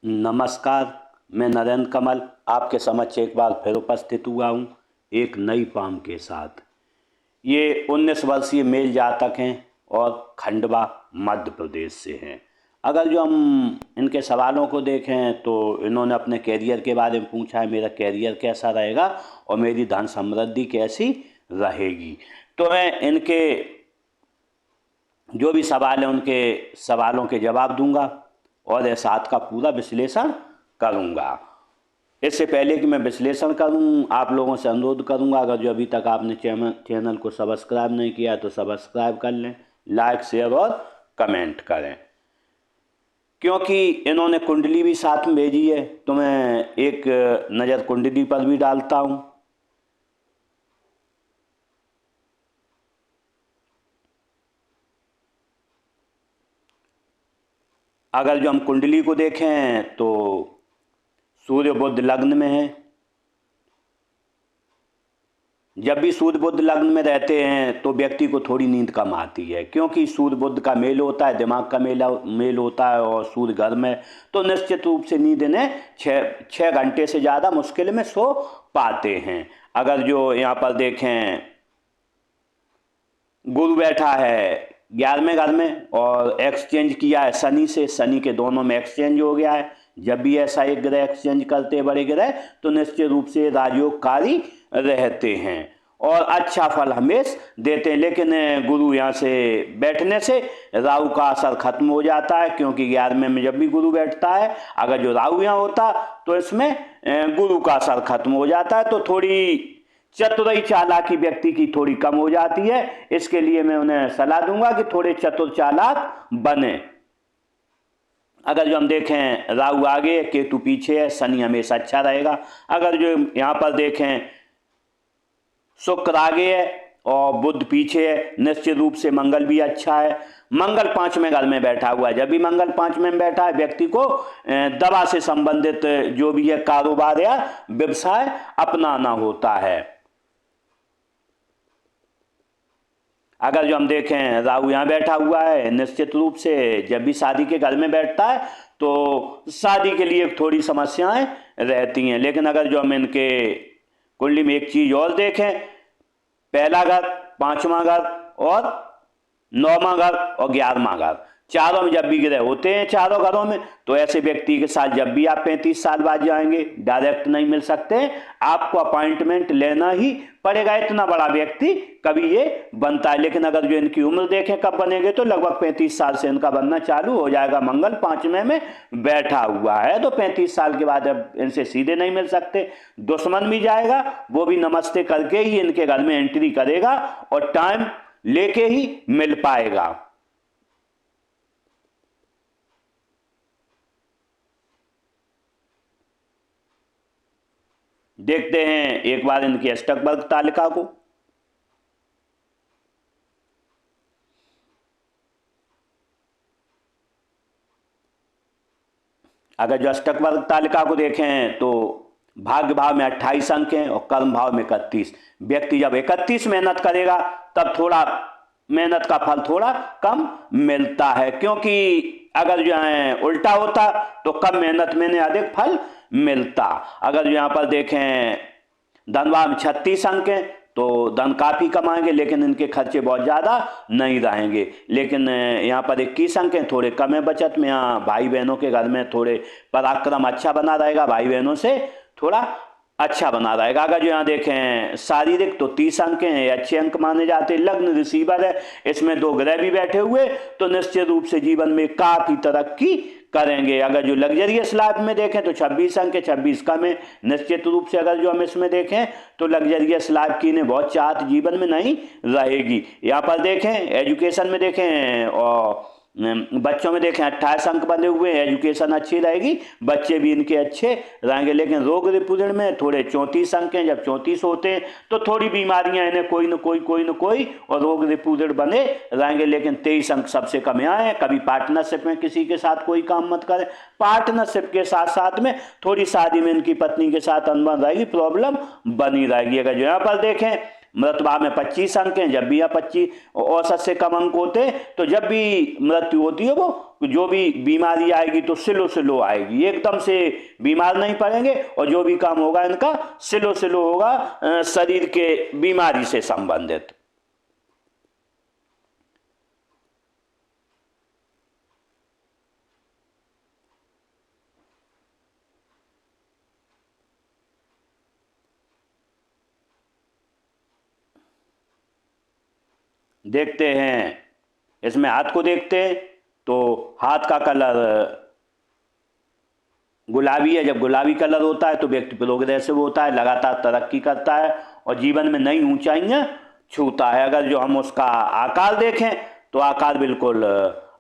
नमस्कार। मैं नरेंद्र कमल आपके समक्ष एक बार फिर उपस्थित हुआ हूँ एक नई पाम के साथ। ये 19 वर्षीय मेल जातक हैं और खंडवा मध्य प्रदेश से हैं। अगर जो हम इनके सवालों को देखें तो इन्होंने अपने कैरियर के बारे में पूछा है, मेरा कैरियर कैसा रहेगा और मेरी धन समृद्धि कैसी रहेगी। तो मैं इनके जो भी सवाल हैं उनके सवालों के जवाब दूंगा और इस बात का पूरा विश्लेषण करूंगा। इससे पहले कि मैं विश्लेषण करूं, आप लोगों से अनुरोध करूंगा, अगर जो अभी तक आपने चैनल को सब्सक्राइब नहीं किया तो सब्सक्राइब कर लें, लाइक शेयर और कमेंट करें। क्योंकि इन्होंने कुंडली भी साथ में भेजी है तो मैं एक नज़र कुंडली पर भी डालता हूं। अगर जो हम कुंडली को देखें तो सूर्य बुध लग्न में है। जब भी सूर्य बुध लग्न में रहते हैं तो व्यक्ति को थोड़ी नींद कम आती है, क्योंकि सूर्य बुध का मेल होता है, दिमाग का मेल होता है और सूर्य घर में, तो निश्चित रूप से नींद इन्हें 6 घंटे से ज़्यादा मुश्किल में सो पाते हैं। अगर जो यहाँ पर देखें गुरु बैठा है 11वें घर में और एक्सचेंज किया है शनि से, शनि के दोनों में एक्सचेंज हो गया है। जब भी ऐसा एक ग्रह एक्सचेंज करते हैं बड़े ग्रह तो निश्चित रूप से राजयोगकारी रहते हैं और अच्छा फल हमेशा देते हैं। लेकिन गुरु यहाँ से बैठने से राहु का असर खत्म हो जाता है, क्योंकि 11वें में जब भी गुरु बैठता है, अगर जो राहु यहाँ होता तो इसमें गुरु का असर खत्म हो जाता है, तो थोड़ी चतुराई चालाकी व्यक्ति की थोड़ी कम हो जाती है। इसके लिए मैं उन्हें सलाह दूंगा कि थोड़े चतुर चालाक बने। अगर जो हम देखें राहु आगे केतु पीछे है, शनि हमेशा अच्छा रहेगा। अगर जो यहाँ पर देखें शुक्र आगे है और बुध पीछे है, निश्चित रूप से मंगल भी अच्छा है। मंगल 5वें घर में बैठा हुआ है। जब भी मंगल 5वें में बैठा है व्यक्ति को दवा से संबंधित जो भी है कारोबार या व्यवसाय अपनाना होता है। अगर जो हम देखें राहु यहाँ बैठा हुआ है, निश्चित रूप से जब भी शादी के घर में बैठता है तो शादी के लिए थोड़ी समस्याएं रहती हैं। लेकिन अगर जो हम इनके कुंडली में एक चीज और देखें, पहला घर, 5वां घर और 9वां घर और 11वां घर, चारों में जब भी ग्रह होते हैं चारों घरों में, तो ऐसे व्यक्ति के साथ जब भी आप 35 साल बाद जाएंगे डायरेक्ट नहीं मिल सकते, आपको अपॉइंटमेंट लेना ही पड़ेगा। इतना बड़ा व्यक्ति कभी ये बनता है। लेकिन अगर जो इनकी उम्र देखें कब बनेंगे तो लगभग 35 साल से इनका बनना चालू हो जाएगा। मंगल 5वें में बैठा हुआ है तो 35 साल के बाद अब इनसे सीधे नहीं मिल सकते। दुश्मन भी जाएगा, वो भी नमस्ते करके ही इनके घर में एंट्री करेगा और टाइम लेके ही मिल पाएगा। देखते हैं एक बार इनकी अष्टक वर्ग तालिका को। अगर जो अष्टक वर्ग तालिका को देखें तो भाग्य भाव में 28 अंक हैं और कर्म भाव में 31। व्यक्ति जब 31 मेहनत करेगा तब थोड़ा मेहनत का फल थोड़ा कम मिलता है, क्योंकि अगर जो है उल्टा होता तो कम मेहनत में अधिक फल मिलता। अगर जो यहाँ पर देखें धनभाव में 36 अंक हैं तो धन काफी कमाएंगे, लेकिन इनके खर्चे बहुत ज्यादा नहीं रहेंगे। लेकिन यहाँ पर 21 अंक हैं, थोड़े कम है बचत में। यहाँ भाई बहनों के घर में थोड़े पराक्रम अच्छा बना रहेगा, भाई बहनों से थोड़ा अच्छा बना रहेगा। अगर जो यहाँ देखें शारीरिक तो 30 अंक हैं, अच्छे अंक माने जाते हैं। लग्न रिसीवर है, इसमें 2 ग्रह भी बैठे हुए, तो निश्चित रूप से जीवन में काफी तरक्की करेंगे। अगर जो लग्जरियस लाइफ में देखें तो 26 अंक है, 26 कम है। निश्चित रूप से अगर जो हम इसमें देखें तो लग्जरियस लाइफ की इन्हें बहुत चाहत जीवन में नहीं रहेगी। यहाँ पर देखें एजुकेशन में देखें और बच्चों में देखें 28 अंक बने हुए हैं, एजुकेशन अच्छी रहेगी, बच्चे भी इनके अच्छे रहेंगे। लेकिन रोग रिपुजन में थोड़े 34 अंक हैं। जब 34 होते हैं तो थोड़ी बीमारियां इन्हें कोई न कोई और रोग रिपुजन बने रहेंगे। लेकिन 23 अंक सबसे कम यहाँ है। कभी पार्टनरशिप में किसी के साथ कोई काम मत करें। पार्टनरशिप के साथ साथ में थोड़ी शादी में इनकी पत्नी के साथ अनबन रहेगी, प्रॉब्लम बनी रहेगी। अगर जो यहाँ पर देखें मृतभाव में 25 अंक हैं। जब भी यहाँ 25 औसत से कम अंक होते तो जब भी मृत्यु होती है वो जो भी बीमारी आएगी तो स्लो स्लो आएगी, एकदम से बीमार नहीं पड़ेंगे, और जो भी काम होगा इनका स्लो स्लो होगा, शरीर के बीमारी से संबंधित। देखते हैं, इसमें हाथ को देखते हैं तो हाथ का कलर गुलाबी है। जब गुलाबी कलर होता है तो व्यक्ति प्रोग्रेसिव होता है, लगातार तरक्की करता है और जीवन में नई ऊंचाइयां छूता है। अगर जो हम उसका आकार देखें तो आकार बिल्कुल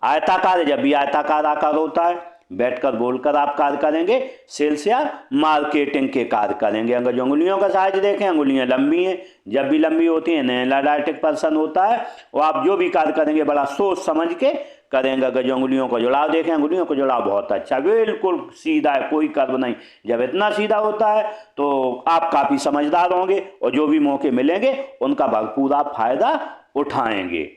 आयताकार है। जब भी आयताकार आकार होता है, बैठकर बोलकर आप कार्य करेंगे, सेल्स या मार्केटिंग के कार्य करेंगे। अगर जो अंगुलियों का साइज देखें, अंगुलियां लंबी हैं, जब भी लंबी होती हैं एनालिटिक पर्सन होता है, वो आप जो भी कार्य करेंगे बड़ा सोच समझ के करेंगे। अगर जो अंगुलियों का जुड़ाव देखें, अंगुलियों का जुड़ाव बहुत अच्छा, बिल्कुल सीधा है, कोई कर्व नहीं। जब इतना सीधा होता है तो आप काफ़ी समझदार होंगे और जो भी मौके मिलेंगे उनका भरपूर आप फायदा उठाएंगे।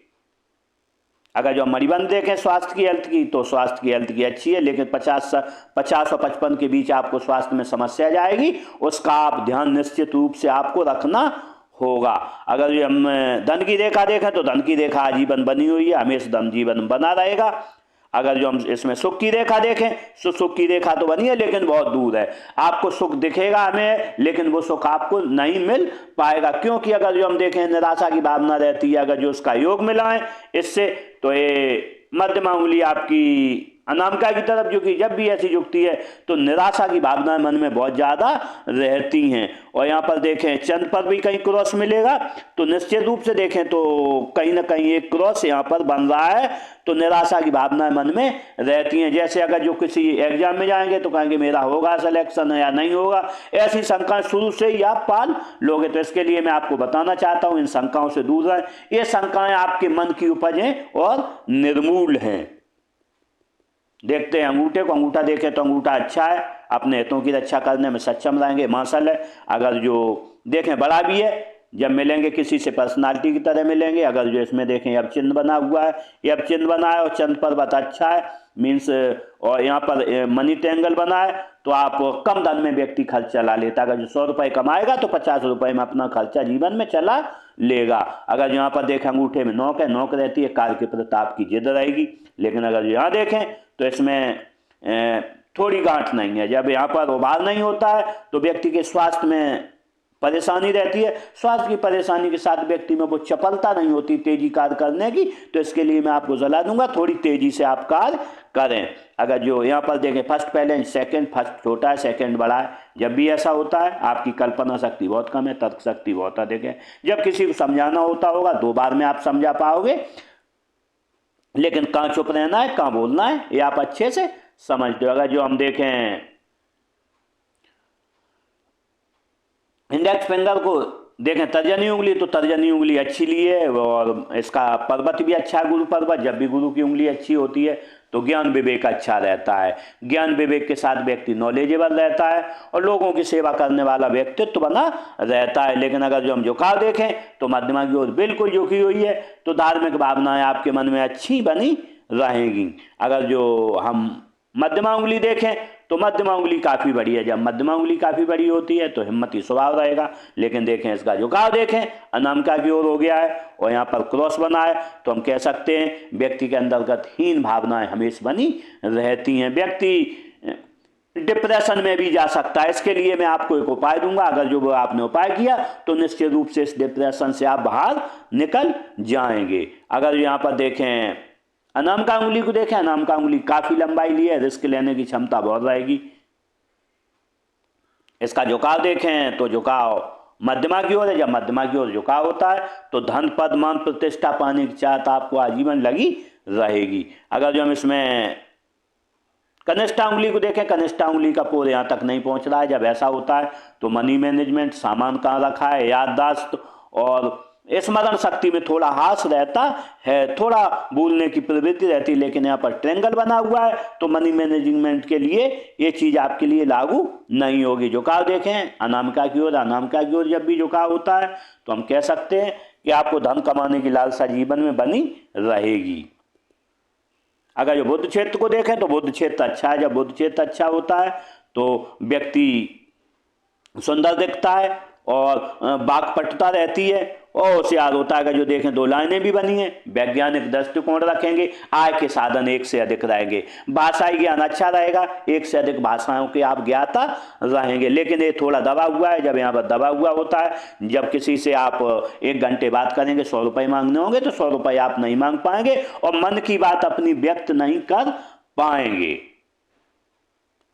अगर जो मणिबंध देखें स्वास्थ्य की हेल्थ की, तो स्वास्थ्य की हेल्थ की अच्छी है, लेकिन 50 और 55 के बीच आपको स्वास्थ्य में समस्या जाएगी, उसका आप ध्यान निश्चित रूप से आपको रखना होगा। अगर जो हम धन की रेखा देखें तो धन की रेखा आजीवन बनी हुई है, हमेशा धन जीवन बना रहेगा। अगर जो हम इसमें सुख की रेखा देखें तो सुख की रेखा तो बनी है लेकिन बहुत दूर है, आपको सुख दिखेगा हमें, लेकिन वो सुख आपको नहीं मिल पाएगा। क्योंकि अगर जो हम देखें निराशा की भावना रहती है। अगर जो उसका योग मिला है इससे, तो ये मध्यमा उंगली आपकी अनामिका की तरफ झुकी, जब भी ऐसी झुकती है तो निराशा की भावनाएं मन में बहुत ज़्यादा रहती हैं। और यहाँ पर देखें चंद्र पर भी कहीं क्रॉस मिलेगा तो निश्चित रूप से देखें तो कहीं ना कहीं एक क्रॉस यहाँ पर बन रहा है, तो निराशा की भावनाएं मन में रहती हैं। जैसे अगर जो किसी एग्जाम में जाएंगे तो कहेंगे मेरा होगा सिलेक्शन या नहीं होगा, ऐसी शंकाएं शुरू से ही आप पाल लोगे। तो इसके लिए मैं आपको बताना चाहता हूँ इन शंकाओं से दूर रहें। ये शंकाएं आपके मन की उपज हैं और निर्मूल हैं। देखते हैं अंगूठे को, अंगूठा देखें तो अंगूठा अच्छा है, अपने हितों की रक्षा करने में सक्षम रहेंगे, मार्शल है। अगर जो देखें बड़ा भी है, जब मिलेंगे किसी से पर्सनालिटी की तरह मिलेंगे। अगर जो इसमें देखें अब चिन्ह बना हुआ है, ये अब चिन्ह बना है और चंद्र पर्वत अच्छा है मीन्स, और यहाँ पर मनी ट्रायंगल बना है, तो आप कम धन में व्यक्ति खर्च चला लेता। अगर जो 100 रुपये कमाएगा तो 50 रुपये में अपना खर्चा जीवन में चला लेगा। अगर यहाँ पर देखें अंगूठे में नोक है, नोक रहती है कार्य के प्रति आपकी जिद रहेगी। लेकिन अगर जो यहाँ देखें तो इसमें थोड़ी गांठ नहीं है। जब यहाँ पर उभार नहीं होता है तो व्यक्ति के स्वास्थ्य में परेशानी रहती है। स्वास्थ्य की परेशानी के साथ व्यक्ति में वो चपलता नहीं होती तेजी कार्य करने की। तो इसके लिए मैं आपको सलाह दूंगा थोड़ी तेजी से आप कार्य करें। अगर जो यहाँ पर देखें फर्स्ट पहले सेकंड, फर्स्ट छोटा है सेकंड बड़ा है, जब भी ऐसा होता है आपकी कल्पना शक्ति बहुत कम है, तर्क शक्ति बहुत अधिक है। जब किसी को समझाना होता होगा 2 बार में आप समझा पाओगे, लेकिन कहाँ चुप रहना है कहाँ बोलना है ये आप अच्छे से समझते हो। अगर जो हम देखें इंडेक्स फिंगर को देखें तर्जनी उंगली, तो तर्जनी उंगली अच्छी ली है और इसका पर्वत भी अच्छा है, गुरु पर्वत। जब भी गुरु की उंगली अच्छी होती है तो ज्ञान विवेक अच्छा रहता है। ज्ञान विवेक के साथ व्यक्ति नॉलेजेबल रहता है और लोगों की सेवा करने वाला व्यक्तित्व बना रहता है। लेकिन अगर जो हम झुकाव देखें तो मध्यमा की ओर बिल्कुल झुकी हुई है, तो धार्मिक भावनाएं आपके मन में अच्छी बनी रहेंगी। अगर जो हम मध्यमा उंगली देखें तो मध्यमा उंगली काफ़ी बड़ी है। जब मध्यमा उंगली काफ़ी बड़ी होती है तो हिम्मती स्वभाव रहेगा। लेकिन देखें इसका झुकाव देखें अनामिका की ओर हो गया है और यहाँ पर क्रॉस बना है, तो हम कह सकते हैं व्यक्ति के अंतर्गत हीन भावनाएं हमेशा बनी रहती हैं। व्यक्ति डिप्रेशन में भी जा सकता है। इसके लिए मैं आपको एक उपाय दूंगा। अगर जो वो आपने उपाय किया तो निश्चित रूप से इस डिप्रेशन से आप बाहर निकल जाएंगे। अगर यहाँ पर देखें अनामिका उंगली को देखें, अनामिका उंगली काफी लंबाई ली है, रिस्क लेने की क्षमता बहुत रहेगी। इसका झुकाव देखें तो झुकाव मध्यमा की ओर है। जब मध्यमा की ओर झुकाव होता है तो धन पद मान प्रतिष्ठा पाने की चाहत आपको आजीवन लगी रहेगी। अगर जो हम इसमें कनिष्ठा उंगली को देखें, कनिष्ठा उंगली का पोर यहाँ तक नहीं पहुंच रहा है। जब ऐसा होता है तो मनी मैनेजमेंट, सामान कहाँ रखा है, याददाश्त और स्मरण शक्ति में थोड़ा हास रहता है, थोड़ा भूलने की प्रवृत्ति रहती है। लेकिन यहाँ पर ट्रायंगल बना हुआ है तो मनी मैनेजमेंट के लिए ये चीज आपके लिए लागू नहीं होगी। झुकाव देखें अनामिका की ओर, अनामिका की ओर जब भी झुकाव होता है तो हम कह सकते हैं कि आपको धन कमाने की लालसा जीवन में बनी रहेगी। अगर जो बुध क्षेत्र को देखें तो बुध क्षेत्र अच्छा है। जब बुध क्षेत्र अच्छा होता है तो व्यक्ति सुंदर दिखता है और वाक्पटुता रहती है और होशियार होता है। अगर जो देखें 2 लाइनें भी बनी हैं, वैज्ञानिक दृष्टिकोण रखेंगे, आय के साधन एक से अधिक रहेंगे, भाषाई ज्ञान अच्छा रहेगा, एक से अधिक भाषाओं के आप ज्ञाता रहेंगे। लेकिन ये थोड़ा दबा हुआ है। जब यहाँ पर दबा हुआ होता है, जब किसी से आप 1 घंटे बात करेंगे, 100 रुपये मांगने होंगे तो 100 रुपये आप नहीं मांग पाएंगे और मन की बात अपनी व्यक्त नहीं कर पाएंगे।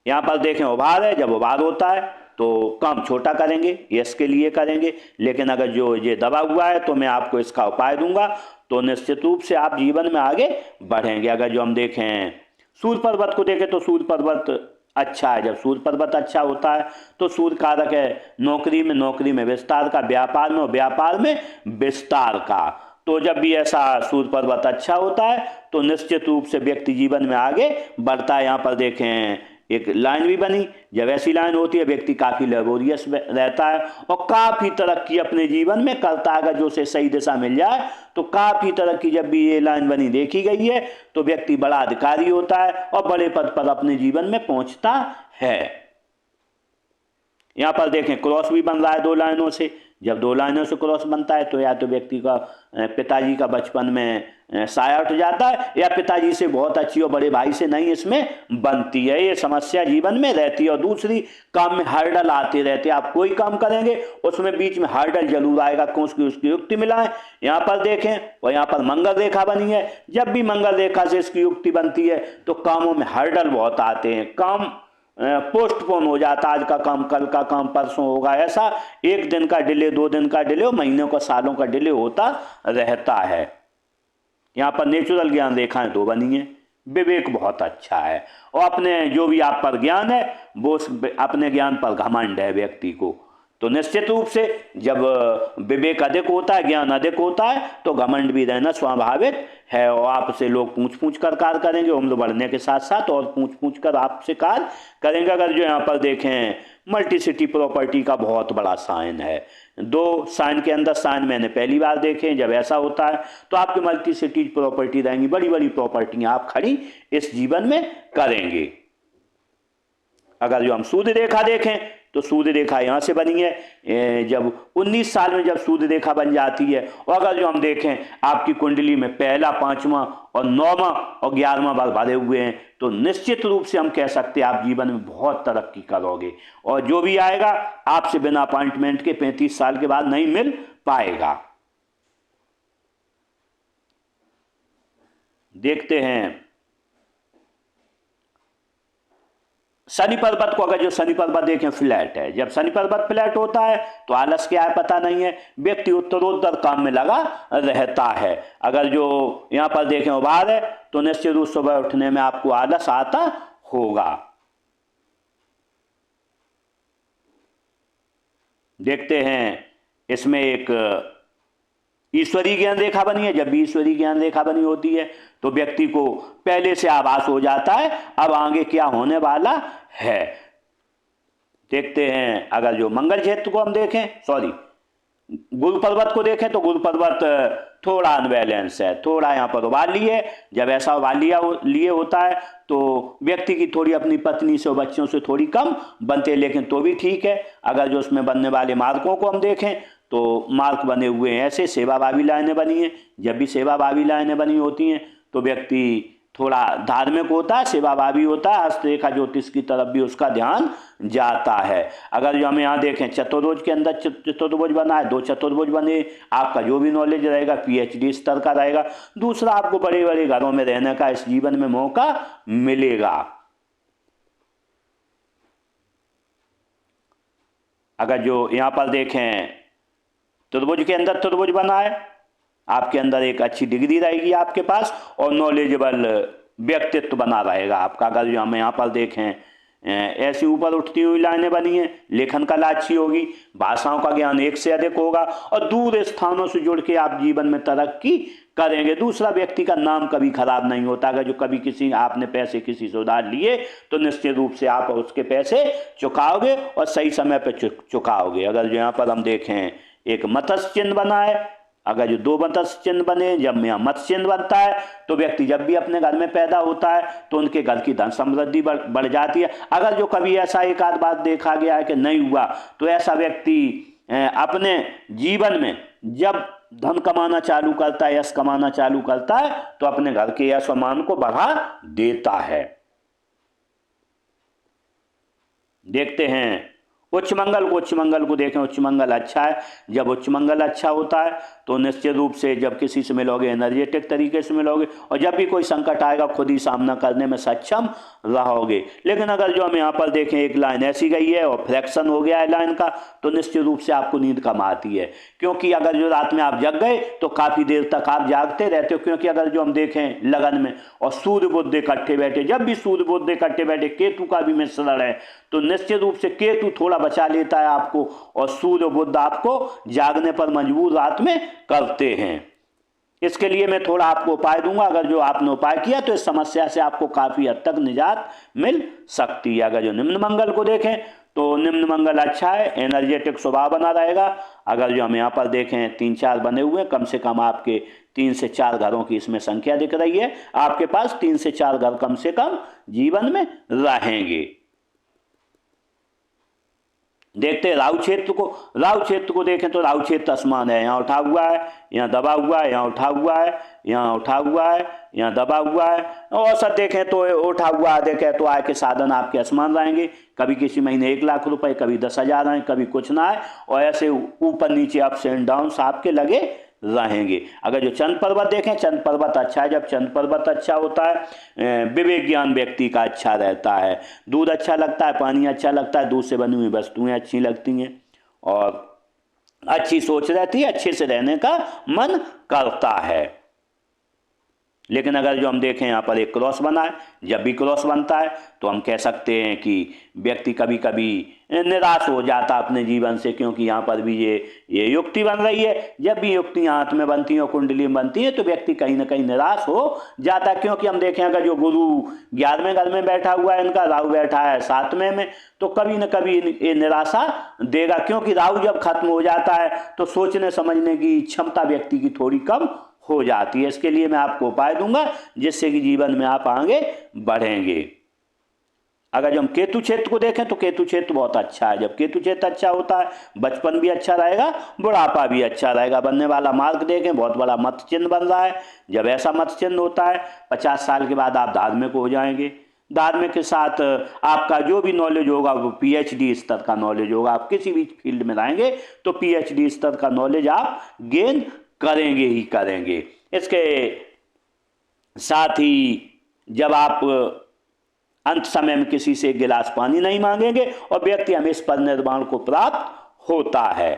यहाँ पर देखें उभार है। जब उभार होता है तो काम छोटा करेंगे, यश के लिए करेंगे। लेकिन अगर जो ये दबा हुआ है तो मैं आपको इसका उपाय दूंगा, तो निश्चित रूप से आप जीवन में आगे बढ़ेंगे। अगर जो हम देखें सूर्य पर्वत को देखें तो सूर्य पर्वत अच्छा है। जब सूर्य पर्वत अच्छा होता है तो सूर्य कारक है नौकरी में विस्तार का, व्यापार में और व्यापार में विस्तार का। तो जब भी ऐसा सूर्य पर्वत अच्छा होता है तो निश्चित रूप से व्यक्ति जीवन में आगे बढ़ता है। यहाँ पर देखें एक लाइन भी बनी। जब ऐसी लाइन होती है व्यक्ति काफ़ी लेबोरियस रहता है और काफ़ी तरक्की अपने जीवन में करता है। अगर जो उसे सही दिशा मिल जाए तो काफ़ी तरक्की। जब भी ये लाइन बनी देखी गई है तो व्यक्ति बड़ा अधिकारी होता है और बड़े पद पर अपने जीवन में पहुंचता है। यहाँ पर देखें क्रॉस भी बन रहा है 2 लाइनों से। जब 2 लाइनों से क्रॉस बनता है तो या तो व्यक्ति का पिताजी का बचपन में साया उठ जाता है या पिताजी से बहुत अच्छी और बड़े भाई से नहीं इसमें बनती है। ये समस्या जीवन में रहती है। और दूसरी, काम में हर्डल आते रहते हैं। आप कोई काम करेंगे उसमें बीच में हर्डल जरूर आएगा, क्योंकि उसकी युक्ति मिलाएं। यहाँ पर देखें और यहाँ पर मंगल रेखा बनी है। जब भी मंगल रेखा से इसकी युक्ति बनती है तो कामों में हर्डल बहुत आते हैं, काम पोस्टपोन हो जाता, आज का काम कल का काम परसों होगा, ऐसा 1 दिन का डिले, 2 दिन का डिले, महीनों का सालों का डिले होता रहता है। यहाँ पर नेचुरल ज्ञान रेखाएं 2 बनी हैं। विवेक बहुत अच्छा है और अपने जो भी आप पर ज्ञान है वो अपने ज्ञान पर घमंड है व्यक्ति को। तो निश्चित रूप से जब विवेक अधिक होता है, ज्ञान अधिक होता है तो घमंड भी रहना स्वाभाविक है और आपसे लोग पूछ कर कार्य करेंगे। उम्र बढ़ने के साथ साथ और पूछ कर आपसे कार्य करेंगे। अगर जो यहाँ पर देखें मल्टीसिटी प्रॉपर्टी का बहुत बड़ा साइन है। 2 साइन के अंदर साइन मैंने पहली बार देखे। जब ऐसा होता है तो आपकी मल्टीसिटी प्रॉपर्टी रहेंगी, बड़ी बड़ी प्रॉपर्टियाँ आप खड़ी इस जीवन में करेंगे। अगर जो हम सूर्य रेखा देखें तो सूर्य रेखा यहाँ से बनी है। जब 19 साल में जब सूर्य रेखा बन जाती है और अगर जो हम देखें आपकी कुंडली में पहला, 5वां और 9वां और 11वां बार भरे हुए हैं तो निश्चित रूप से हम कह सकते हैं आप जीवन में बहुत तरक्की करोगे और जो भी आएगा आपसे बिना अपॉइंटमेंट के 35 साल के बाद नहीं मिल पाएगा। देखते हैं शनि पर्वत को। अगर जो शनि पर्वत देखें फ्लैट है। जब शनि पर्वत फ्लैट होता है तो आलस क्या है पता नहीं है, व्यक्ति उत्तरोत्तर काम में लगा रहता है। अगर जो यहाँ पर देखें उभार है तो निश्चित रूप से सुबह उठने में आपको आलस आता होगा। देखते हैं इसमें एक ईश्वरीय ज्ञान रेखा बनी है। जब भी ईश्वरीय ज्ञान रेखा बनी होती है तो व्यक्ति को पहले से आभास हो जाता है अब आगे क्या होने वाला है। देखते हैं अगर जो मंगल क्षेत्र को हम देखें, गुरु पर्वत को देखें तो गुरु पर्वत थोड़ा अनबैलेंस है, थोड़ा यहाँ पर उबाल लिए। जब ऐसा उबाल लिए होता है तो व्यक्ति की थोड़ी अपनी पत्नी से और बच्चों से थोड़ी कम बनते हैं, लेकिन तो भी ठीक है। अगर जो उसमें बनने वाले मार्कों को हम देखें तो मार्क बने हुए हैं ऐसे, सेवा भावी लाइनें बनी हैं। जब भी सेवा भावी लाइनें बनी होती हैं तो व्यक्ति थोड़ा धार्मिक होता है, सेवा भावी होता है, हस्तरेखा ज्योतिष की तरफ भी उसका ध्यान जाता है। अगर जो हम यहाँ देखें चतुर्भुज के अंदर चतुर्भुज बना है, 2 चतुर्भुज बने, आपका जो भी नॉलेज रहेगा PhD स्तर का रहेगा। दूसरा, आपको बड़े बड़े घरों में रहने का इस जीवन में मौका मिलेगा। अगर जो यहाँ पर देखें त्रिभुज के अंदर त्रिभुज बना है, आपके अंदर एक अच्छी डिग्री रहेगी आपके पास और नॉलेजेबल व्यक्तित्व बना रहेगा आपका। अगर जो हम यहाँ पर देखें ऐसी ऊपर उठती हुई लाइनें बनी हैं, लेखन कला अच्छी होगी, भाषाओं का ज्ञान एक से अधिक होगा और दूर स्थानों से जुड़ के आप जीवन में तरक्की करेंगे। दूसरा, व्यक्ति का नाम कभी खराब नहीं होता। अगर जो कभी आपने पैसे किसी से उधार लिए तो निश्चित रूप से आप उसके पैसे चुकाओगे और सही समय पर चुकाओगे। अगर जो यहाँ पर हम देखें एक मत्स्य चिन्ह बना है, अगर जो दो मत्स्य चिन्ह बने, जब यहाँ मत्स्य चिन्ह बनता है तो व्यक्ति जब भी अपने घर में पैदा होता है तो उनके घर की धन समृद्धि बढ़ जाती है। अगर जो कभी ऐसा एक आध बार देखा गया है कि नहीं हुआ, तो ऐसा व्यक्ति अपने जीवन में जब धन कमाना चालू करता है, यश कमाना चालू करता है, तो अपने घर के यश और मान को बढ़ा देता है। देखते हैं उच्च मंगल को देखें। उच्च मंगल अच्छा है। जब उच्च मंगल अच्छा होता है तो निश्चित रूप से जब किसी से मिलोगे एनर्जेटिक तरीके से मिलोगे, और जब भी कोई संकट आएगा खुद ही सामना करने में सक्षम रहोगे। लेकिन अगर जो हम यहाँ पर देखें एक लाइन ऐसी गई है और फ्रैक्शन हो गया है लाइन का, तो निश्चित रूप से आपको नींद कम आती है, क्योंकि अगर जो रात में आप जग गए तो काफ़ी देर तक आप जागते रहते हो। क्योंकि अगर जो हम देखें लगन में और सूर्य बुध इकट्ठे बैठे, जब भी सूर्य बुध इकट्ठे बैठे, केतु का भी मिश्रण है, तो निश्चित रूप से केतु थोड़ा बचा लेता है आपको, और सूर्य बुध आपको जागने पर मजबूर रात में करते हैं। इसके लिए मैं थोड़ा आपको उपाय दूंगा। अगर जो आपने उपाय किया तो इस समस्या से आपको काफी हद तक निजात मिल सकती है। अगर जो निम्न मंगल को देखें तो निम्न मंगल अच्छा है, एनर्जेटिक स्वभाव बना रहेगा। अगर जो हम यहाँ पर देखें 3-4 बने हुए, कम से कम आपके 3 से 4 घरों की इसमें संख्या दिख रही है। आपके पास 3 से 4 घर कम से कम जीवन में रहेंगे। देखते हैं राहु क्षेत्र को। राहु क्षेत्र को देखें तो राहु क्षेत्र आसमान है, यहाँ उठा हुआ है, यहाँ दबा हुआ है, यहाँ उठा हुआ है, यहाँ उठा हुआ है, यहाँ दबा हुआ है। और सब देखें तो उठा हुआ है, देखें तो आय के साधन आपके आसमान रहेंगे। कभी किसी महीने 1 लाख रुपए, कभी 10,000 आए, कभी कुछ ना आए, और ऐसे ऊपर नीचे अप्स एंड डाउन्स आपके लगे रहेंगे। अगर जो चंद्र पर्वत देखें, चंद्र पर्वत अच्छा है। जब चंद्र पर्वत अच्छा होता है विवेक ज्ञान व्यक्ति का अच्छा रहता है। दूध अच्छा लगता है, पानी अच्छा लगता है, दूध से बनी हुई वस्तुएं अच्छी लगती हैं, और अच्छी सोच रहती है, अच्छे से रहने का मन करता है। लेकिन अगर जो हम देखें यहाँ पर एक क्रॉस बना है, जब भी क्रॉस बनता है तो हम कह सकते हैं कि व्यक्ति कभी कभी निराश हो जाता अपने जीवन से, क्योंकि यहाँ पर भी ये युक्ति बन रही है। जब भी युक्तियाँ हाथ में बनती हैं और कुंडली में बनती हैं तो व्यक्ति कहीं ना कहीं निराश हो जाता है। क्योंकि हम देखें अगर जो गुरु 11वें घर में बैठा हुआ है, इनका राहु बैठा है 7वें में, तो कभी न कभी ये निराशा देगा। क्योंकि राहु जब खत्म हो जाता है तो सोचने समझने की क्षमता व्यक्ति की थोड़ी कम हो जाती है। इसके लिए मैं आपको उपाय दूंगा जिससे कि जीवन में आप आगे बढ़ेंगे। अगर जो हम केतु क्षेत्र को देखें तो केतु क्षेत्र बहुत अच्छा है। जब केतु क्षेत्र अच्छा होता है बचपन भी अच्छा रहेगा, बुढ़ापा भी अच्छा रहेगा। बनने वाला मार्ग देखें, बहुत बड़ा मत्स्य चिन्ह बन रहा है। जब ऐसा मत्स्य चिन्ह होता है 50 साल के बाद आप धार्मिक हो जाएंगे। धार्मिक के साथ आपका जो भी नॉलेज होगा वो PhD स्तर का नॉलेज होगा। आप किसी भी फील्ड में रहेंगे तो PhD स्तर का नॉलेज आप गेन करेंगे ही करेंगे। इसके साथ ही जब आप अंत समय में किसी से 1 गिलास पानी नहीं मांगेंगे और व्यक्ति हमेशा पर निर्वाण को प्राप्त होता है।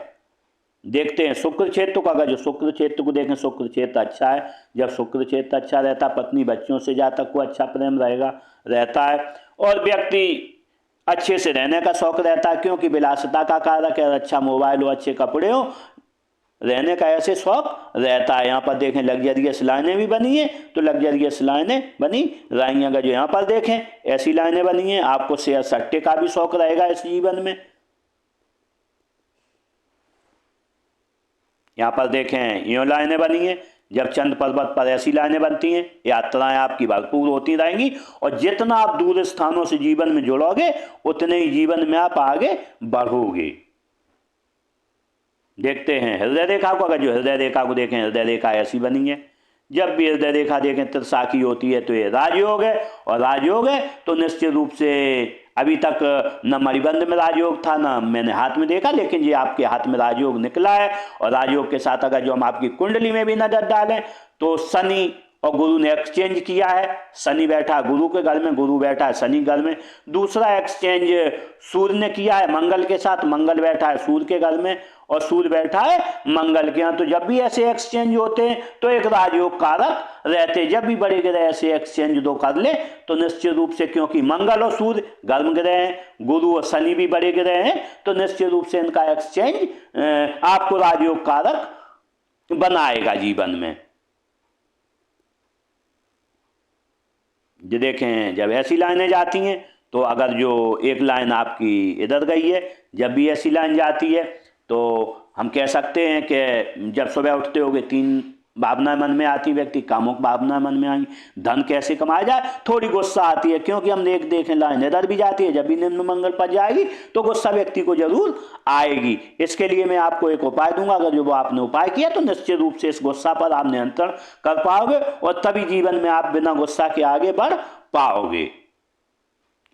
देखते हैं शुक्र क्षेत्र को। अगर जो शुक्र क्षेत्र को देखें, शुक्र क्षेत्र अच्छा है। जब शुक्र क्षेत्र अच्छा रहता है पत्नी बच्चों से जातक को अच्छा प्रेम रहता है, और व्यक्ति अच्छे से रहने का शौक रहता है, क्योंकि विलासिता का कारक है। अच्छा मोबाइल हो, अच्छे कपड़े हो, रहने का ऐसे शौक रहता है। यहाँ पर देखें लग्जरियस लाइनें भी बनी है, तो लग्जरियस लाइनें बनी रहेंगी। अगर जो यहाँ पर देखें ऐसी लाइनें बनी हैं, आपको शेयर सट्टे का भी शौक रहेगा इस जीवन में। यहाँ पर देखें यूं लाइनें बनी हैं। जब चंद्र पर्वत पर ऐसी लाइनें बनती हैं, यात्राएं आपकी भरपूर होती रहेंगी, और जितना आप दूर स्थानों से जीवन में जुड़ोगे उतने ही जीवन में आप आगे बढ़ोगे। देखते हैं हृदय रेखा को। अगर जो हृदय रेखा को देखें, हृदय रेखा ऐसी बनी है। जब भी हृदय रेखा देखें त्रिशाखी होती है तो ये राजयोग है, और राजयोग है तो निश्चित रूप से अभी तक न मणिबंध में राजयोग था, ना मैंने हाथ में देखा, लेकिन ये आपके हाथ में राजयोग निकला है। और राजयोग के साथ अगर जो हम आपकी कुंडली में भी नजर डालें तो शनि और गुरु ने एक्सचेंज किया है। शनि बैठा गुरु के घर में, गुरु बैठा है शनि घर में। दूसरा एक्सचेंज सूर्य ने किया है मंगल के साथ, मंगल बैठा है सूर्य के घर में और सूर्य बैठा है मंगल के यहाँ। तो जब भी ऐसे एक्सचेंज होते हैं तो एक राजयोग कारक रहते हैं। जब भी बड़े ग्रह ऐसे एक्सचेंज दो कर ले तो निश्चित रूप से, क्योंकि मंगल और सूर्य गर्म ग्रह हैं, गुरु और शनि भी बड़े ग्रह हैं, तो निश्चित रूप से इनका एक्सचेंज आपको राजयोग कारक बनाएगा जीवन में। जो देखें जब ऐसी लाइनें जाती हैं तो अगर जो एक लाइन आपकी इधर गई है, जब भी ऐसी लाइन जाती है तो हम कह सकते हैं कि जब सुबह उठते होगे 3 भावनाएं मन में आती, व्यक्ति कामुक भावनाएं मन में आएंगी, धन कैसे कमाया जाए, थोड़ी गुस्सा आती है, क्योंकि हम देखें लाइन इधर भी जाती है, जब भी निम्न मंगल पर जाएगी तो गुस्सा व्यक्ति को जरूर आएगी। इसके लिए मैं आपको एक उपाय दूंगा, अगर जो वो आपने उपाय किया तो निश्चित रूप से इस गुस्सा पर आप नियंत्रण कर पाओगे और तभी जीवन में आप बिना गुस्सा के आगे बढ़ पाओगे।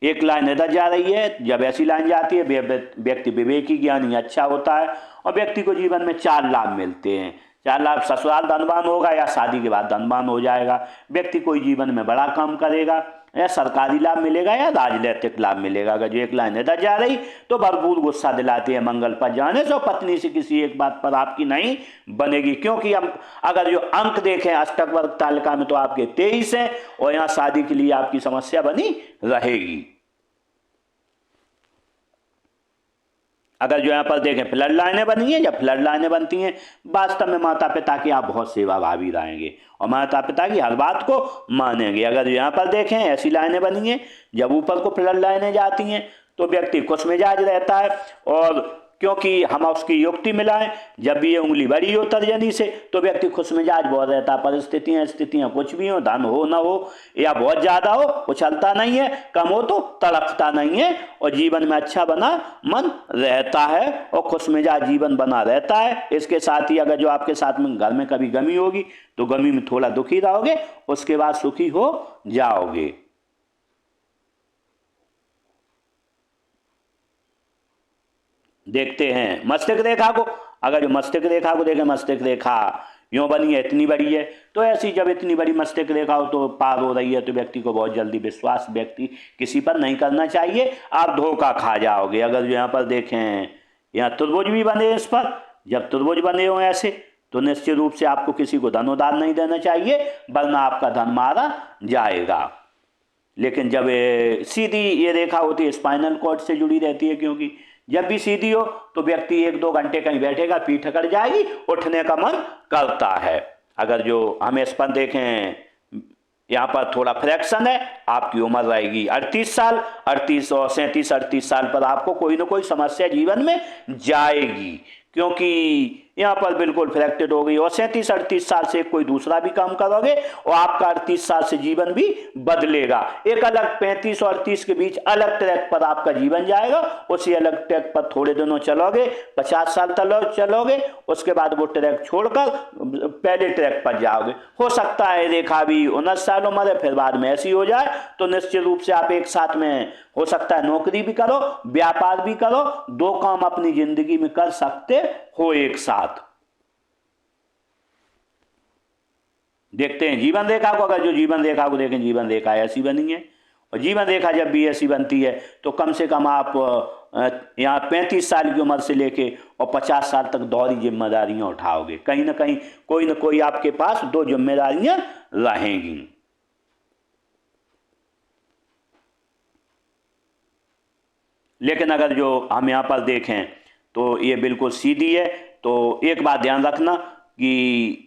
एक लाइन इधर जा रही है, जब ऐसी लाइन जाती है व्यक्ति विवेकी ज्ञानी अच्छा होता है और व्यक्ति को जीवन में 4 लाभ मिलते हैं। 4 लाभ, ससुराल धनवान होगा या शादी के बाद धनवान हो जाएगा, व्यक्ति कोई जीवन में बड़ा काम करेगा, या सरकारी लाभ मिलेगा या राजनीतिक लाभ मिलेगा। अगर जो एक लाइन इधर जा रही तो भरपूर गुस्सा दिलाती है मंगल पर जाने से, पत्नी से किसी एक बात पर आपकी नहीं बनेगी, क्योंकि हम अगर जो अंक देखें अष्टक वर्ग तालिका में तो आपके 23 हैं और यहाँ शादी के लिए आपकी समस्या बनी रहेगी। अगर जो यहाँ पर देखें फ्लड लाइनें बनी हैं, जब फ्लड लाइनें बनती हैं वास्तव में माता पिता की आप बहुत सेवा भावी रहेंगे और माता पिता की हर बात को मानेंगे। अगर यहाँ पर देखें ऐसी लाइनें बनी हैं, जब ऊपर को फ्लड लाइनें जाती हैं तो व्यक्ति खुश मिजाज रहता है, और क्योंकि हम उसकी युक्ति मिलाएं, जब भी ये उंगली बड़ी हो तर्जनी से तो व्यक्ति खुश मिजाज बहुत रहता है। परिस्थितियां स्थितियां कुछ भी हो, धन हो ना हो या बहुत ज्यादा हो, उछलता नहीं है, कम हो तो तड़पता नहीं है और जीवन में अच्छा बना मन रहता है और खुश मिजाज जीवन बना रहता है। इसके साथ ही अगर जो आपके साथ में घर में कभी गमी होगी तो गमी में थोड़ा दुखी रहोगे, उसके बाद सुखी हो जाओगे। देखते हैं मस्तिष्क रेखा को, अगर जो मस्तिष्क रेखा को देखें, मस्तिष्क रेखा यूं बनी है, इतनी बड़ी है, तो ऐसी जब इतनी बड़ी मस्तिष्क रेखा हो तो पार हो रही है तो व्यक्ति को बहुत जल्दी विश्वास व्यक्ति किसी पर नहीं करना चाहिए, आप धोखा खा जाओगे। अगर जो यहाँ पर देखें यहाँ त्रिभुज भी बने इस पर, जब त्रिभुज बने हो ऐसे तो निश्चित रूप से आपको किसी को धन उधार नहीं देना चाहिए, वरना आपका धन मारा जाएगा। लेकिन जब सीधी ये रेखा होती है स्पाइनल कॉर्ड से जुड़ी रहती है, क्योंकि जब भी सीधी हो तो व्यक्ति 1-2 घंटे कहीं बैठेगा, पीठ अकड़ जाएगी, उठने का मन करता है। अगर जो हम इस पर देखें यहाँ पर थोड़ा फ्रैक्शन है, आपकी उम्र रहेगी 38 साल, 38 और 37-38 साल पर आपको कोई ना कोई समस्या जीवन में जाएगी, क्योंकि यहाँ पर बिल्कुल फ्रैक्टेड हो गई। और 37-38 साल से कोई दूसरा भी काम करोगे और आपका 38 साल से जीवन भी बदलेगा। एक अलग 35 और 38 के बीच अलग ट्रैक पर आपका जीवन जाएगा, उसी अलग ट्रैक पर थोड़े दिनों चलोगे, 50 साल चलोगे, उसके बाद वो ट्रैक छोड़कर पहले ट्रैक पर जाओगे। हो सकता है रेखा भी 19 साल उम्र है, फिर बाद में ऐसी हो जाए तो निश्चित रूप से आप एक साथ में हो सकता है नौकरी भी करो, व्यापार भी करो, 2 काम अपनी जिंदगी में कर सकते हो एक साथ। देखते हैं जीवन रेखा को, अगर जो जीवन रेखा को देखें, जीवन रेखा ऐसी बनी है और जीवन रेखा जब भी ऐसी बनती है तो कम से कम आप यहाँ 35 साल की उम्र से लेके और 50 साल तक दोहरी जिम्मेदारियां उठाओगे, कहीं ना कहीं कोई ना कोई आपके पास 2 जिम्मेदारियां रहेंगी। लेकिन अगर जो हम यहाँ पर देखें तो ये बिल्कुल सीधी है, तो एक बात ध्यान रखना कि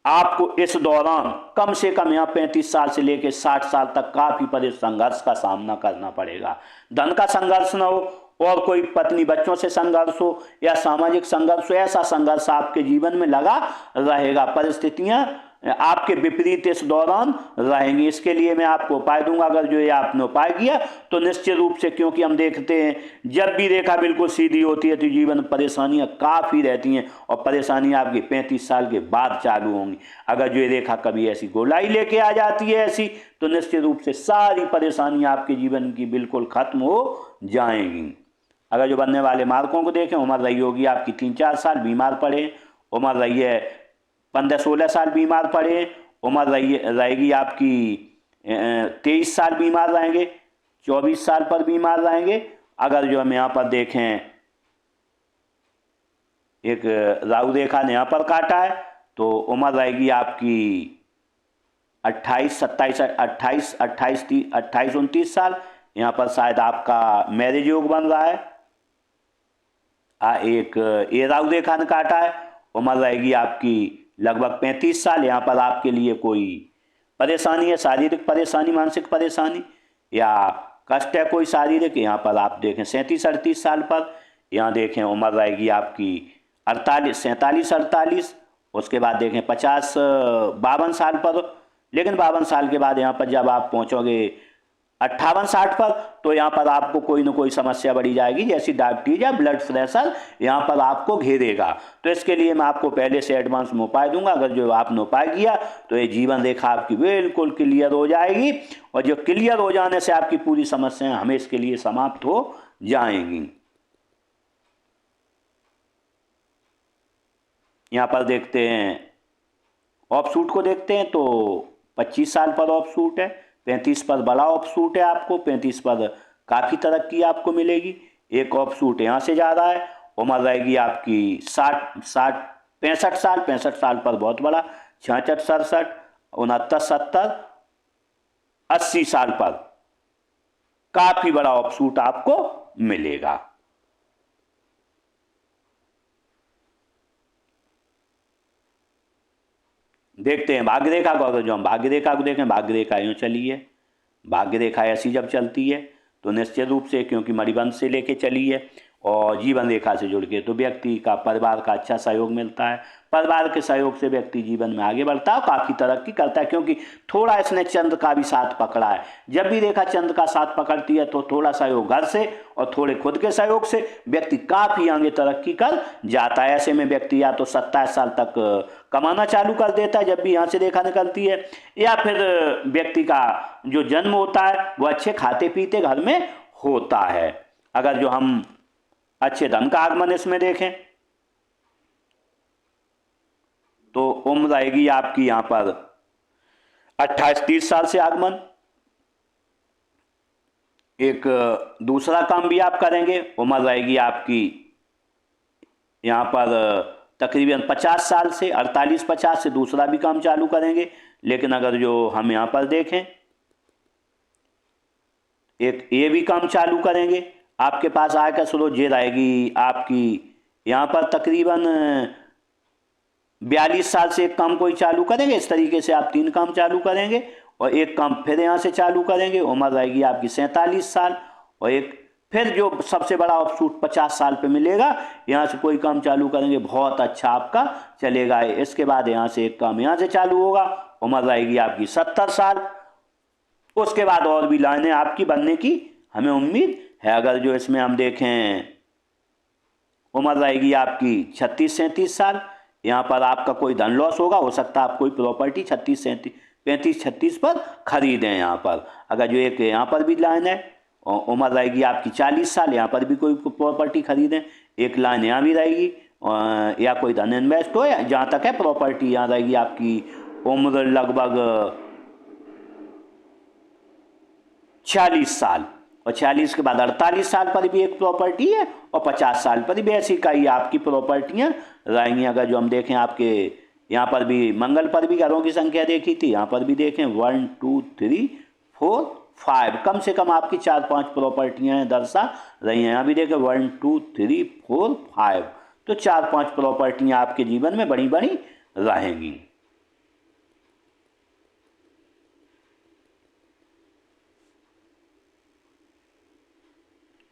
आपको इस दौरान कम से कम यहाँ 35 साल से लेकर 60 साल तक काफी बड़े संघर्ष का सामना करना पड़ेगा। धन का संघर्ष न हो और कोई पत्नी बच्चों से संघर्ष हो या सामाजिक संघर्ष हो, ऐसा संघर्ष आपके जीवन में लगा रहेगा। परिस्थितियां आपके विपरीत इस दौरान रहेंगी। इसके लिए मैं आपको उपाय दूंगा, अगर जो ये आपने उपाय किया तो निश्चित रूप से, क्योंकि हम देखते हैं जब भी रेखा बिल्कुल सीधी होती है तो जीवन में परेशानियां काफ़ी रहती हैं और परेशानियां आपकी 35 साल के बाद चालू होंगी। अगर जो ये रेखा कभी ऐसी गोलाई लेके आ जाती है ऐसी, तो निश्चित रूप से सारी परेशानियां आपके जीवन की बिल्कुल खत्म हो जाएंगी। अगर जो बनने वाले मार्कों को देखें, उम्र रही होगी आपकी 3-4 साल, बीमार पड़े, उम्र रही है 15-16 साल बीमार पड़े, उम्र रहेगी आपकी 23 साल बीमार रहेंगे, 24 साल पर बीमार रहेंगे। अगर जो हम यहाँ पर देखें एक राहु रेखा ने यहाँ पर काटा है तो उम्र रहेगी आपकी 28-29 साल। यहाँ पर शायद आपका मैरिज योग बन रहा है। एक ये राहु रेखा ने काटा है, उम्र रहेगी आपकी लगभग 35 साल। यहाँ पर आपके लिए कोई परेशानी है, शारीरिक परेशानी, मानसिक परेशानी या कष्ट है कोई शारीरिक। यहाँ पर आप देखें 37-38 साल पर, यहाँ देखें उम्र रहेगी आपकी 48, 47, 48, उसके बाद देखें 50, 52 साल पर। लेकिन 52 साल के बाद यहाँ पर जब आप पहुँचोगे 58, 60 पर, तो यहाँ पर आपको कोई ना कोई समस्या बढ़ी जाएगी, जैसी डायबिटीज या ब्लड प्रेशर यहाँ पर आपको घेरेगा। तो इसके लिए मैं आपको पहले से एडवांस में उपाय दूंगा। अगर जो आपने उपाय किया तो ये जीवन रेखा आपकी बिल्कुल क्लियर हो जाएगी, और जो क्लियर हो जाने से आपकी पूरी समस्याएं हमेशा के लिए समाप्त हो जाएंगी। यहाँ पर देखते हैं ऑफ सूट को, देखते हैं तो 25 साल पर ऑफ सूट है, 35 पर बड़ा ऑफ सूट है आपको, 35 पर काफ़ी तरक्की आपको मिलेगी। एक ऑफ सूट यहाँ से ज़्यादा है, उम्र रहेगी आपकी 65 साल, 65 साल पर बहुत बड़ा, 66, 67, 69, 70, 80 साल पर काफ़ी बड़ा ऑफ सूट आपको मिलेगा। देखते हैं भाग्य रेखा को। अगर जो हम भाग्य रेखा को देखें, भाग्य रेखा यूँ चली है। भाग्य रेखा ऐसी जब चलती है तो निश्चित रूप से, क्योंकि मणिबंध से लेके चली है और जीवन रेखा से जुड़ के, तो व्यक्ति का परिवार का अच्छा सहयोग मिलता है। परिवार के सहयोग से व्यक्ति जीवन में आगे बढ़ता है, काफ़ी तरक्की करता है, क्योंकि थोड़ा इसने चंद्र का भी साथ पकड़ा है। जब भी रेखा चंद्र का साथ पकड़ती है तो थोड़ा सहयोग घर से और थोड़े खुद के सहयोग से व्यक्ति काफ़ी आगे तरक्की कर जाता है। ऐसे में व्यक्ति या तो 27 साल तक कमाना चालू कर देता है जब भी यहाँ से रेखा निकलती है, या फिर व्यक्ति का जो जन्म होता है वो अच्छे खाते पीते घर में होता है। अगर जो हम अच्छे धन का आगमन इसमें देखें तो उम्र रहेगी आपकी यहाँ पर 28-30 साल से आगमन। एक दूसरा काम भी आप करेंगे, उम्र रहेगी आपकी यहाँ पर तकरीबन 50 साल से, 48-50 से दूसरा भी काम चालू करेंगे। लेकिन अगर जो हम यहाँ पर देखें, एक ये भी काम चालू करेंगे, आपके पास आय का स्रोत ये रहेगी आपकी यहाँ पर तकरीबन 42 साल से एक काम कोई चालू करेंगे। इस तरीके से आप 3 काम चालू करेंगे और एक काम फिर यहाँ से चालू करेंगे, उम्र रहेगी आपकी 47 साल, और एक फिर जो सबसे बड़ा ऑफशूट 50 साल पे मिलेगा, यहाँ से कोई काम चालू करेंगे, बहुत अच्छा आपका चलेगा। इसके बाद यहाँ से एक काम यहाँ से चालू होगा, उम्र रहेगी आपकी 70 साल। उसके बाद और भी लाइनें आपकी बनने की हमें उम्मीद है। अगर जो इसमें हम देखें, उम्र रहेगी आपकी 36-37 साल, यहाँ पर आपका कोई धन लॉस होगा, हो सकता है आप कोई प्रॉपर्टी 35-36 पर खरीदें यहाँ पर। अगर जो एक यहाँ पर भी लाइन है, उम्र रहेगी आपकी 40 साल, यहाँ पर भी कोई प्रॉपर्टी खरीदें। एक लाइन यहाँ भी रहेगी, या कोई धन इन्वेस्ट हो, या जहाँ तक है प्रॉपर्टी, यहाँ रहेगी आपकी उम्र लगभग 46 साल, और 46 के बाद 48 साल पर भी एक प्रॉपर्टी है, और 50 साल पर भी ऐसी कई आपकी प्रॉपर्टियाँ रहेंगी। अगर जो हम देखें आपके यहाँ पर भी मंगल पर भी घरों की संख्या देखी थी, यहाँ पर भी देखें 1 2 3 4 5, कम से कम आपकी 4-5 प्रॉपर्टियाँ दर्शा रही हैं। यहाँ भी देखें 1 2 3 4 5, तो 4-5 प्रॉपर्टियाँ आपके जीवन में बड़ी बड़ी रहेंगी।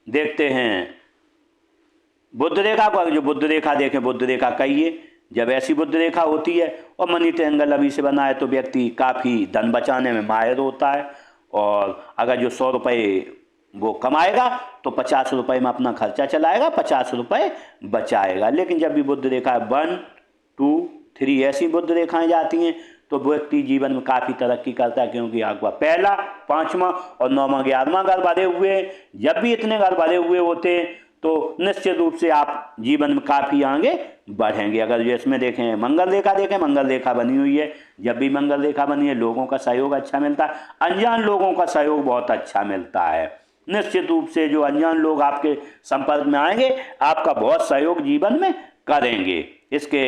देखते हैं बुध रेखा को। जो बुध रेखा देखें, बुध रेखा कहिए, जब ऐसी बुध रेखा होती है और मनी ट्रायंगल अभी से बना है तो व्यक्ति काफ़ी धन बचाने में माहिर होता है। और अगर जो 100 रुपये वो कमाएगा तो 50 रुपये में अपना खर्चा चलाएगा, 50 रुपये बचाएगा। लेकिन जब भी बुध रेखा 1 2 3 ऐसी बुध रेखाएं जाती हैं तो व्यक्ति जीवन में काफ़ी तरक्की करता है, क्योंकि आपका पहला, 5वां और 9वां 11वां घर भरे हुए हैं। जब भी इतने घर भरे हुए होते हैं तो निश्चित रूप से आप जीवन में काफ़ी आगे बढ़ेंगे। अगर जो इसमें देखें मंगल रेखा देखें, मंगल रेखा बनी हुई है, जब भी मंगल रेखा बनी है लोगों का सहयोग अच्छा मिलता है, अनजान लोगों का सहयोग बहुत अच्छा मिलता है। निश्चित रूप से जो अनजान लोग आपके संपर्क में आएंगे आपका बहुत सहयोग जीवन में करेंगे। इसके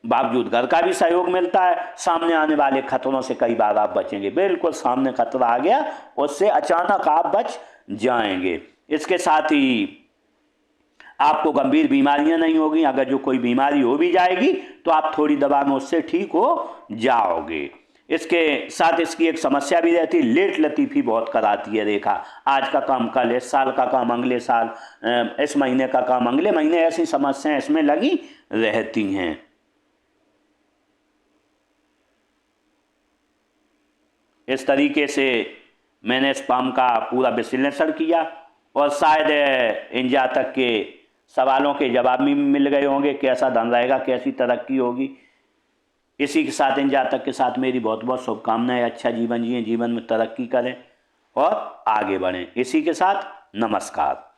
बावजूद घर का भी सहयोग मिलता है। सामने आने वाले खतरों से कई बार आप बचेंगे, बिल्कुल सामने खतरा आ गया उससे अचानक आप बच जाएंगे। इसके साथ ही आपको गंभीर बीमारियां नहीं होगी। अगर जो कोई बीमारी हो भी जाएगी तो आप थोड़ी दवा में उससे ठीक हो जाओगे। इसके साथ इसकी एक समस्या भी रहती है, लेट लतीफ़ी बहुत कराती है रेखा। आज का काम कल, इस साल का काम अगले साल, इस महीने का काम अगले महीने, ऐसी समस्याएं इसमें लगी रहती हैं। इस तरीके से मैंने इस पाम का पूरा विश्लेषण किया और शायद इन जातक के सवालों के जवाब भी मिल गए होंगे, कैसा धन रहेगा, कैसी तरक्की होगी। इसी के साथ इन जातक के साथ मेरी बहुत बहुत शुभकामनाएं। अच्छा जीवन जिएं, जीवन में तरक्की करें और आगे बढ़ें। इसी के साथ नमस्कार।